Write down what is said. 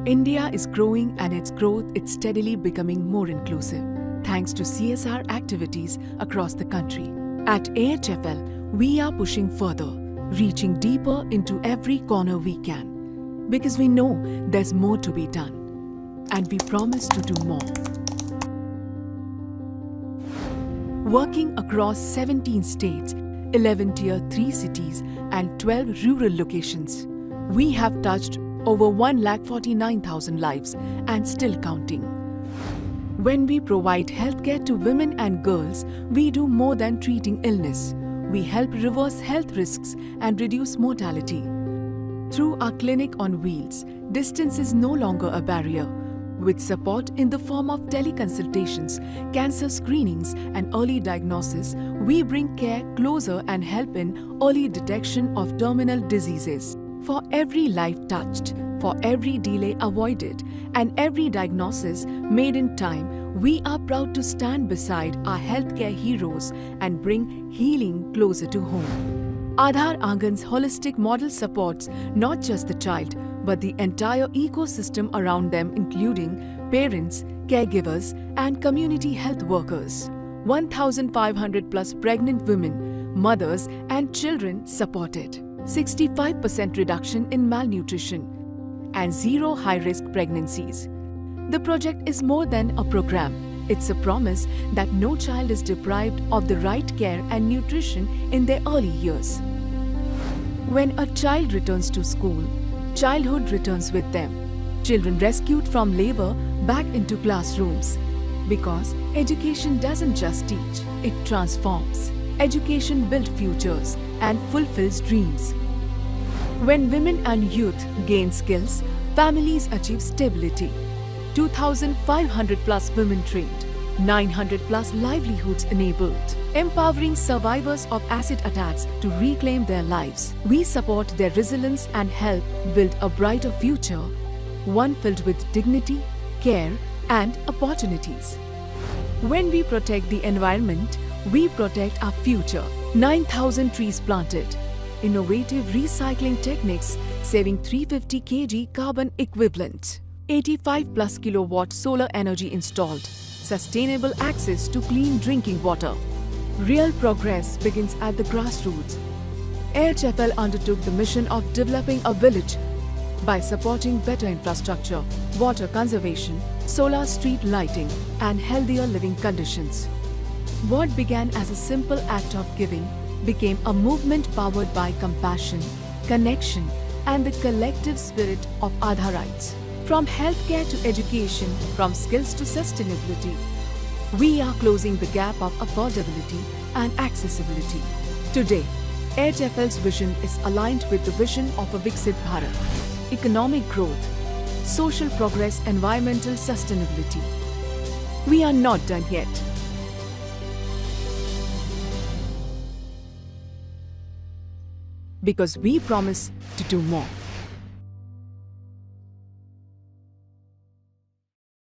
India is growing, and its growth is steadily becoming more inclusive thanks to CSR activities across the country. At AHFL, we are pushing further, reaching deeper into every corner we can, because we know there's more to be done, and we promise to do more. Working across 17 states, 11 Tier 3 cities and 12 rural locations, we have touched over 1,49,000 lives and still counting. When we provide healthcare to women and girls, we do more than treating illness. We help reverse health risks and reduce mortality. Through our clinic on wheels, distance is no longer a barrier. With support in the form of teleconsultations, cancer screenings and early diagnosis, we bring care closer and help in early detection of terminal diseases. For every life touched, for every delay avoided, and every diagnosis made in time, we are proud to stand beside our healthcare heroes and bring healing closer to home. Aadhar Aangan's holistic model supports not just the child, but the entire ecosystem around them, including parents, caregivers, and community health workers. 1,500 plus pregnant women, mothers, and children supported. 65% reduction in malnutrition and zero high-risk pregnancies. The project is more than a program. It's a promise that no child is deprived of the right care and nutrition in their early years. When a child returns to school, childhood returns with them. Children rescued from labor back into classrooms. Because education doesn't just teach, it transforms. Education builds futures and fulfills dreams. When women and youth gain skills, families achieve stability. 2,500 plus women trained, 900 plus livelihoods enabled, empowering survivors of acid attacks to reclaim their lives. We support their resilience and help build a brighter future, one filled with dignity, care, and opportunities. When we protect the environment, we protect our future. 9,000 trees planted. Innovative recycling techniques saving 350 kg carbon equivalent. 85 plus kilowatt solar energy installed. Sustainable access to clean drinking water. Real progress begins at the grassroots. AHFL undertook the mission of developing a village by supporting better infrastructure, water conservation, solar street lighting, and healthier living conditions. What began as a simple act of giving became a movement powered by compassion, connection, and the collective spirit of Aadharites. From healthcare to education, from skills to sustainability, we are closing the gap of affordability and accessibility. Today, AHFL's vision is aligned with the vision of a Viksit Bharat: economic growth, social progress, environmental sustainability. We are not done yet. Because we promise to do more.